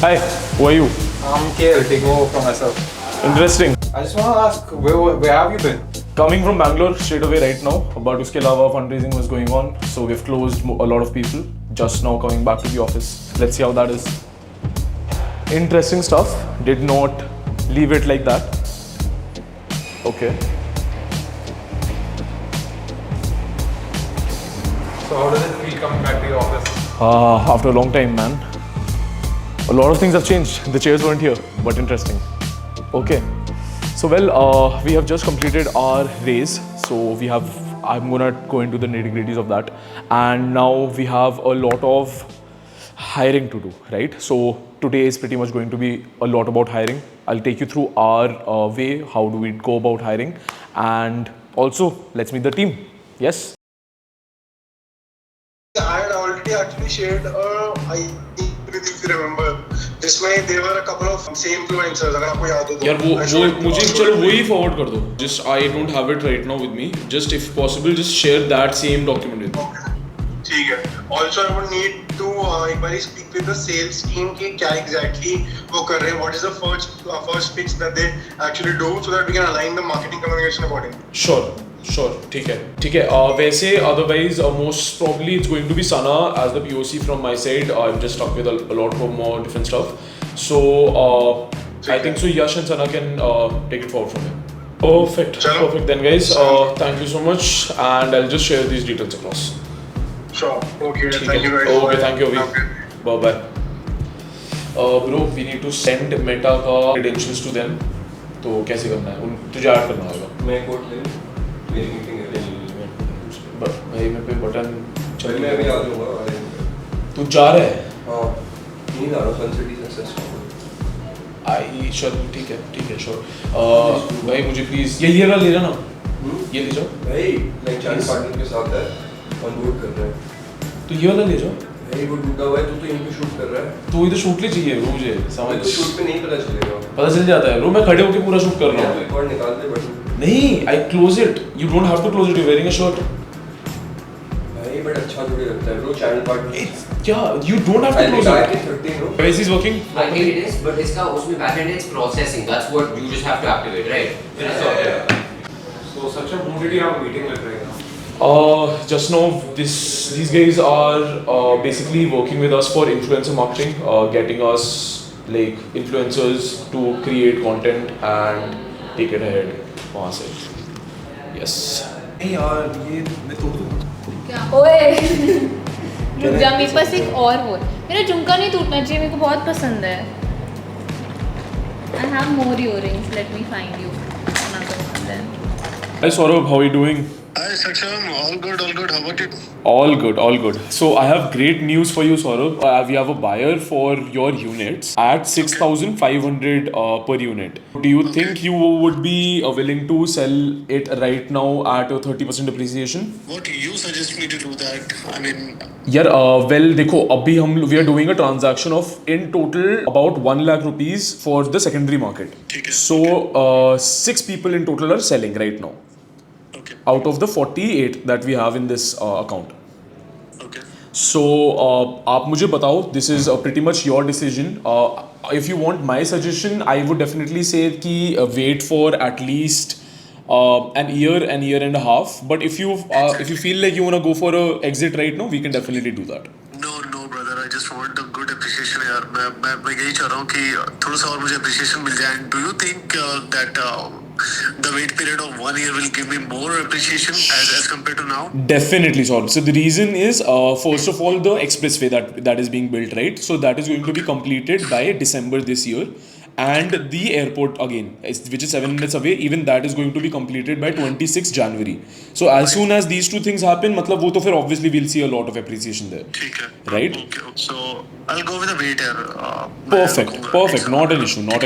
Hi, who are you? I'm KL, taking over for myself. Interesting. I just want to ask, where have you been? Coming from Bangalore straight away right now, but uske alawa fundraising was going on, so we've closed a lot of people. Just now coming back to the office. Let's see how that is. Interesting stuff. Did not leave it like that. Okay. So how does it feel coming back to your office? After a long time, man. A lot of things have changed. The chairs weren't here, but interesting. Okay. So well, we have just completed our raise. So I'm gonna go into the nitty-gritties of that. And now we have a lot of hiring to do, right? So today is pretty much going to be a lot about hiring. I'll take you through our way, how do we go about hiring, and also let's meet the team. Yes? I had already actually shared a ID with you if you remember. जिसमें there were a couple of same influencers अगर आपको याद हो तो. यार वो मुझे चलो वही forward कर दो. Just I don't have it right now with me. Just if possible, just share that same document with me. ठीक है. Also I would need to एक बार speak with the sales team कि क्या exactly वो कर रहे हैं. What is the first pitch that they actually do so that we can align the marketing communication accordingly. Sure. ठीक है. वैसे otherwise most probably it's going to be Sana as the POC from my side. I'm just stuck with a lot of more different stuff. So I think so Yash and Sana can take it forward from here. Perfect. Then guys, thank you so much, and I'll just share these details across. Sure. Okay. Thank you guys. Okay, thank you Avi. Bye. Bro, we need to send Meta का credentials to them. तो कैसे करना है? तुझे add करना होगा. मैं code ले लूँ. मेरी मीटिंग है. भाई मेरे पे बटन चल मैं अभी आ जाऊँगा. तू जा रहा है? हाँ. नहीं जा रहा. सन सिटी सक्सेस. आई चल ठीक है श्योर. भाई मुझे प्लीज ये वाला ले जाना. ये ले जाओ. भाई मैं चार पार्टनर के साथ है. ऑन बोर्ड कर रहे हैं. तो ये वाला ले जाओ. भाई वो टूटा हुआ है. तू तो यहीं पे शूट कर रहा है. तो इधर शूट ले चाहिए वो मुझे समझ. तो शूट पे नहीं पता चलेगा. पता चल जाता है. रो मैं खड़े होके पूरा शूट कर रहा हूँ. रिकॉर्ड निकाल दे बटन. नहीं I close it. You don't have to close it. You wearing a shirt. भाई बड़ा अच्छा जोड़ी लगता है ब्रो. Channel partner. क्या you don't have to close it. 30 bro. Device is working. I think it is, but इसका उसमें backend is processing. That's what you just have to activate, right? So Saksham, who did you have a meeting with right now? Just now these guys are basically working with us for influencer marketing, getting us like influencers to create content and take it ahead वहाँ से. Yes. नहीं यार ये मैं तोड़ दूँ. क्या? ओए रुक जा. मेरे पास एक और वो है. मेरा झुमका नहीं टूटना चाहिए. मेरे को बहुत पसंद है. I have more earrings. Let me find you another one then. Hi Saurabh, how are you doing? Hi Saksham, all good. How about you? All good. So I have great news for you, Saurabh. We have a buyer for your units at 6,500 per unit. Do you think you would be willing to sell it right now at a 30% depreciation? What you suggest me to do that? I mean. यार well देखो अभी we are doing a transaction of in total about 1 lakh rupees for the secondary market. ठीक है. So 6 people in total are selling right now. Okay. Out of the 48 that we have in this account. Okay. So आप मुझे बताओ. This is pretty much your decision. If you want my suggestion, I would definitely say कि wait for at least an year and a half. But if you feel like you wanna go for a exit right now, we can definitely do that. No brother, I just want a good appreciation यार. मैं यही चाह रहा हूँ कि थोड़ा सा और मुझे appreciation मिल जाए. Do you think that the wait period of 1 year will give me more appreciation as compared to now? Definitely, so the reason is first of all the expressway that is being built, right? So that is going to be completed by December this year, and the airport again, which is 7 minutes away, even that is going to be completed by 26 January. So as soon as these two things happen, मतलब वो तो फिर obviously we'll see a lot of appreciation there. ठीक है. Right? Okay. So I'll go with the wait here. Perfect. Not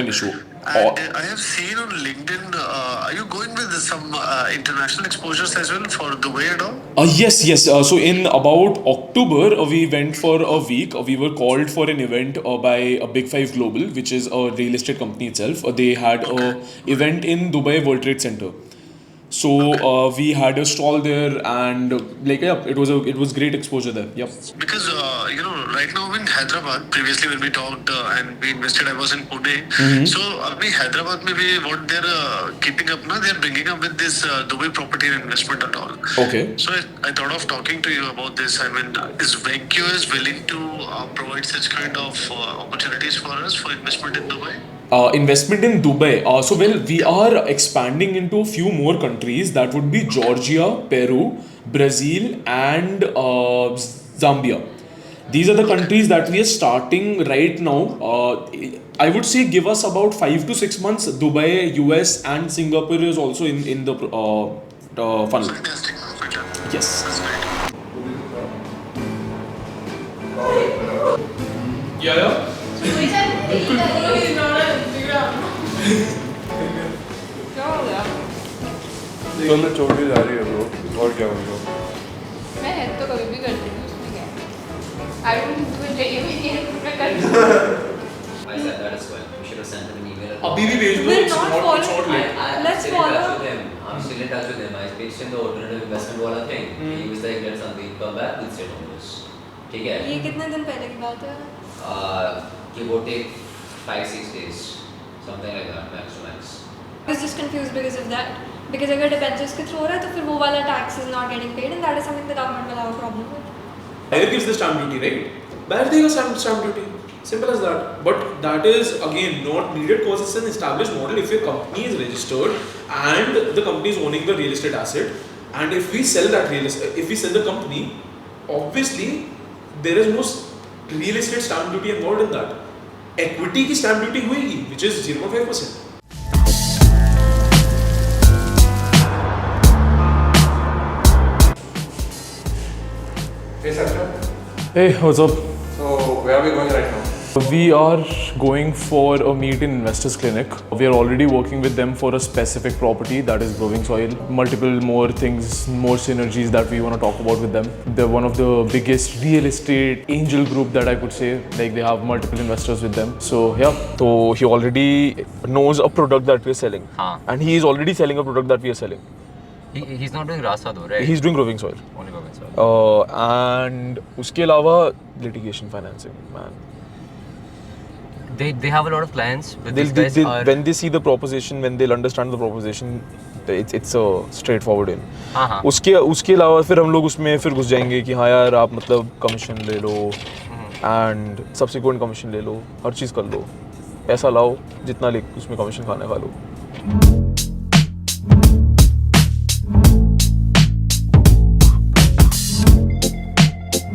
an issue. And I have seen on LinkedIn, are you going with some international exposures as well for Dubai and all? Yes. So in about October, we went for a week. We were called for an event by Big Five Global, which is a real estate company itself. They had a event in Dubai World Trade Center. So we had a stall there, and like yeah, it was great exposure there. Yep. Because right now in Hyderabad, previously when we talked and we invested, I was in Pune. So abhi Hyderabad mein bhi what they're keeping up now, they're bringing up with this Dubai property investment and all. Okay. So I thought of talking to you about this. I mean, is Venq willing to provide such kind of opportunities for us for investment in Dubai? Investment in Dubai. So well, we are expanding into a few more countries. That would be Georgia, Peru, Brazil, and Zambia. These are the countries that we are starting right now. I would say give us about 5 to 6 months. Dubai, US, and Singapore is also in the funnel. Fantastic. Fantastic. Yes. That's great. Yeah. तो मैं छोटी जा रही है bro और क्या होगा मैं हेल्प तो कभी भी करती हूँ उसमें क्या आई डोंट थिंक मुझे चाहिए भी नहीं है मैं कर दूँ I said that as well. We should have sent him an email. अभी भी भेज दो. We'll It's not not follow- late. I'm Let's still in touch follow. with him. I'm still in touch with him. I pitched him the alternative investment wala thing. He was like, let Sandeep come back, we'll sit on this. ठीक है? ये कितने दिन पहले की बात है Give or take 5-6 days, something like that, max to max. I was just confused because of that. Because अगर debentures के through हो रहा है तो फिर वो वाला tax is not getting paid and that is something the government will have a problem with. Buyer gives the stamp duty, right? Buyer देगा stamp duty. Simple as that. But that is again not needed because it's an established model. If your company is registered and the company is owning the real estate asset, and if we sell that if we sell the company, obviously there is no real estate stamp duty involved in that. Equity की stamp duty हुएगी, which is 0.5%. Hey Satya, Hey, what's up? so where are we going right now? We are going for a meet in Investors Clinic. We are already working with them for a specific property that is Growing Soil. Multiple more things, more synergies that we want to talk about with them. They're one of the biggest real estate angel group that I could say. Like they have multiple investors with them. So yeah, so he already knows a product that we're selling. And he is already selling a product that we are selling. He's not doing Rasa though, right? He's doing Growing Soil. Only Growing Soil. And उसके अलावा litigation financing, man. They have a lot of clients, but these They'll, guys they'll, are... when they see the proposition, when they'll understand the proposition, it's a straightforward in. हाँ. उसके अलावा फिर हम लोग उसमें फिर घुस जाएंगे कि हाँ यार आप मतलब कमीशन ले लो एंड सब्सिक्वेंट कमीशन ले लो, हर चीज़ कर लो, पैसा लाओ जितना ले उसमें कमीशन खाने खा लो.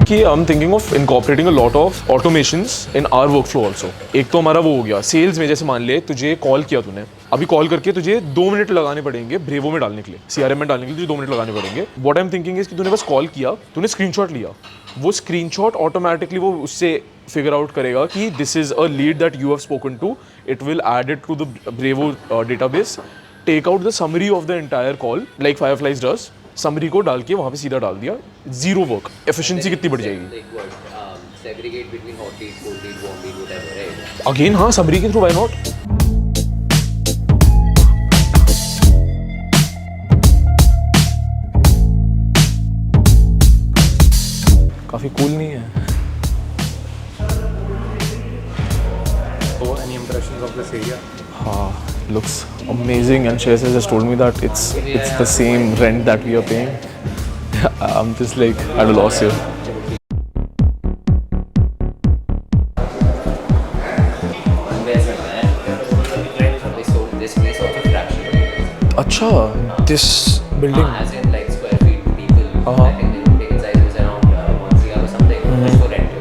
कि I'm thinking of incorporating a lot of automations in our workflow also. एक तो हमारा वो हो गया सेल्स में, जैसे मान ले तुझे कॉल किया तूने, अभी कॉल करके तुझे 2 मिनट लगाने पड़ेंगे ब्रेवो में डालने के लिए, CRM में डालने के लिए तुझे 2 मिनट लगाने पड़ेंगे. What I'm thinking is कि तूने बस कॉल किया, तूने स्क्रीनशॉट लिया, वो स्क्रीनशॉट ऑटोमेटिकली वो उससे फिगर आउट करेगा कि this is a lead that you have spoken to, it will add it to the bravo database, take out the summary of the entire call like Fireflies does, summary को डाल के वहाँ पे सीधा डाल दिया, जीरो वर्क. एफिशिएंसी कितनी बढ़ जाएगी. Like what? Segregate between hot lead, cold lead, warm lead, whatever, right? Again हाँ, समरी के थ्रू व्हाई नॉट. काफी कूल नहीं है. So, any impressions of this area? Looks amazing, and Shreyas has just told me that it's the same rent that we are paying. I'm just like at a loss here. Investment, man. They sold this place off a fraction. Acha, this building. As in like square feet to people. I think the ticket size was around 1 CR or something. Just for rent.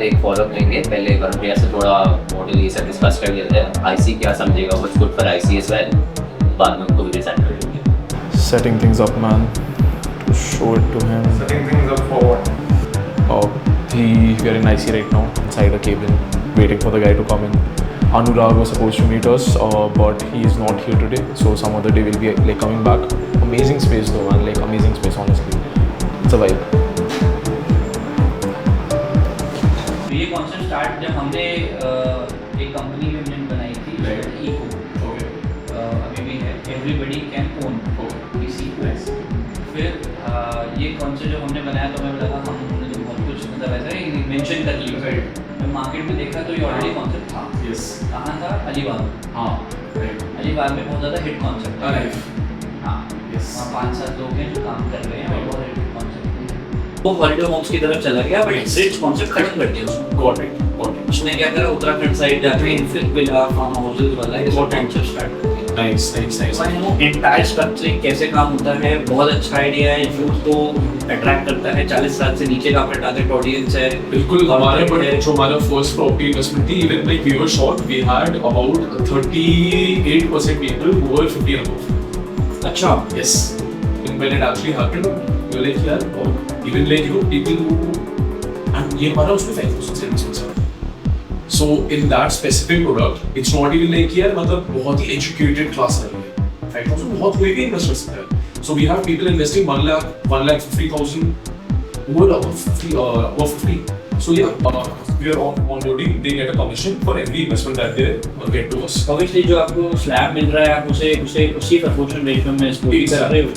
एक follow up लेंगे, पहले वरुण भैया से थोड़ा model ये सब discuss कर लेते हैं. आईसी क्या समझेगा, what's good for IC as well, बाद में उनको भी डिसाइड कर लेंगे. Setting things up, man. To show it to him. Setting things up for what? We are in IC right now, inside a cabin, waiting for the guy to come in. Anurag was supposed to meet us, but he is not here today. So some other day we'll be like coming back. Amazing space though, man. Like amazing space, honestly. It's a vibe. ये concept start start जब हमने एक company में हमने बनाई थी eco, अभी भी है, एवरीबडी कैन ओन इसी को। फिर ये कॉन्सेप्ट जब हमने बनाया तो हमें लगा हमने तो बहुत कुछ मतलब ऐसा ही मेंशन कर लिया। मैं मार्केट में देखा तो ये ऑलरेडी कॉन्सेप्ट था। कहाँ था? अलीबाग। अलीबाग में बहुत ज़्यादा हिट कॉन्सेप्ट है। हाँ, वहाँ 5-7 लोग हैं जो काम कर रहे हैं और बहुत हिट कॉन्सेप्ट। वो हॉलिडे होम्स की तरफ चला गया, बट रिच कॉन्सेप्ट खत्म कर दिया उसने। उसने क्या करा, उत्तराखंड साइड जाके इनफिल विला फार्म हाउसेज वाला ये कॉन्सेप्ट स्टार्ट कर दिया। नाइस। एंटायर स्ट्रक्चरिंग कैसे काम होता है, बहुत अच्छा आइडिया है। यूथ को अट्रैक्ट करता है, 40 साल से नीचे का अपना टारगेट ऑडियंस है। बिल्कुल हमारे बट जो हमारा फर्स्ट प्रॉपर्टी इन्वेस्टमेंट थी, even like we were short, we had about 38% people who were 50 and above. अच्छा, Yes. And when it actually happened, we were like यार, और even like you know people who and ये हमारा उसमें 5% से investment था. So in that specific product, it's not even like यार मतलब बहुत ही educated class आ रही है. 5,000 बहुत कोई भी invest कर सकता है. So we have people investing 1,50,000 who are above 50. So yeah, we are onboarding. They get a commission for every investment that they get to us. Obviously जो आपको स्लैब मिल रहा है आप उसे उसी प्रपोर्शन रेशियो में इसको कर रहे हो।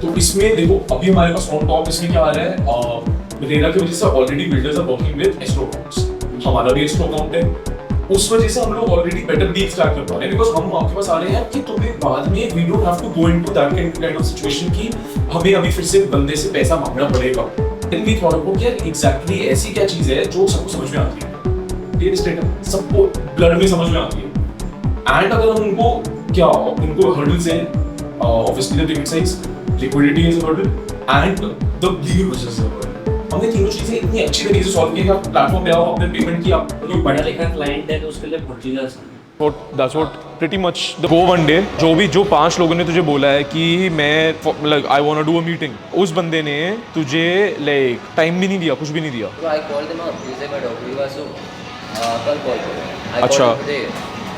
तो इसमें देखो अभी हमारे पास ऑन टॉप इसमें क्या आ रहा है, रेरा की वजह से already builders are working with escrow accounts, हमारा भी एस्ट्रो अकाउंट है, उस वजह से हम लोग ऑलरेडी बेटर डील स्टार्ट कर पा रहे हैं, बिकॉज हम आपके पास आ रहे हैं कि तुम्हें बाद में we don't have to go into that kind of situation कि हमें अभी फिर से बंदे से पैसा मांगना पड़ेगा। देन वी थॉट अबाउट यार एग्जैक्टली ऐसी क्या चीज है जो सबको समझ में आती है, रियल एस्टेट सबको ब्लड में समझ में आती है, एंड अगर हम उनको क्या उनको हर्डल्स हैं, obviously the ticket size, liquidity is a hurdle and the legal process is a hurdle. हमने तीनों चीजें इतनी अच्छी तरीके से सॉल्व की कि आप प्लेटफॉर्म पे आओ, अपने पेमेंट की आप जो पढ़ा लिखा क्लाइंट है तो उसके लिए बहुत चीज़ें आसान है। That's what pretty much the go one day जो 5 लोगों ने तुझे बोला है कि मैं like I want to do a meeting, उस बंदे ने तुझे like टाइम भी नहीं दिया, कुछ भी नहीं दिया। So I called them up. He said my doctor was so कल कॉल करो। I अच्छा। called him today.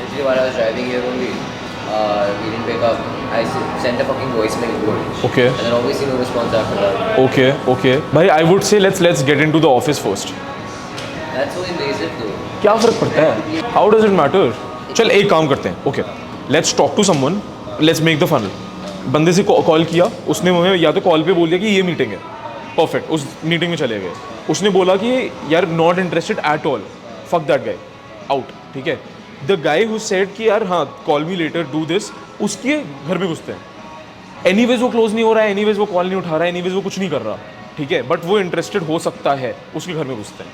Actually while I was driving here only, he didn't pick up. I sent a fucking voicemail code. Okay. And then obviously no response after that. Okay. भाई I would say let's get into the office first. That's so invasive though. क्या फर्क पड़ता है? How does it matter? चल एक काम करते हैं, okay let's talk to someone, let's make the funnel. बंदे से कॉल किया, उसने हमें या तो कॉल पे बोल दिया कि ये मीटिंग है, परफेक्ट, उस मीटिंग में चले गए। उसने बोला कि यार not interested at all, fuck that guy, out, ठीक है। द गाय हु सेड कि यार हाँ call me later do this, उसके घर में घुसते हैं। एनीवेज वो क्लोज नहीं हो रहा है, एनीवेज वो कॉल नहीं उठा रहा है, एनीवेज वो कुछ नहीं कर रहा, ठीक है, बट वो इंटरेस्टेड हो सकता है, उसके घर में घुसते हैं।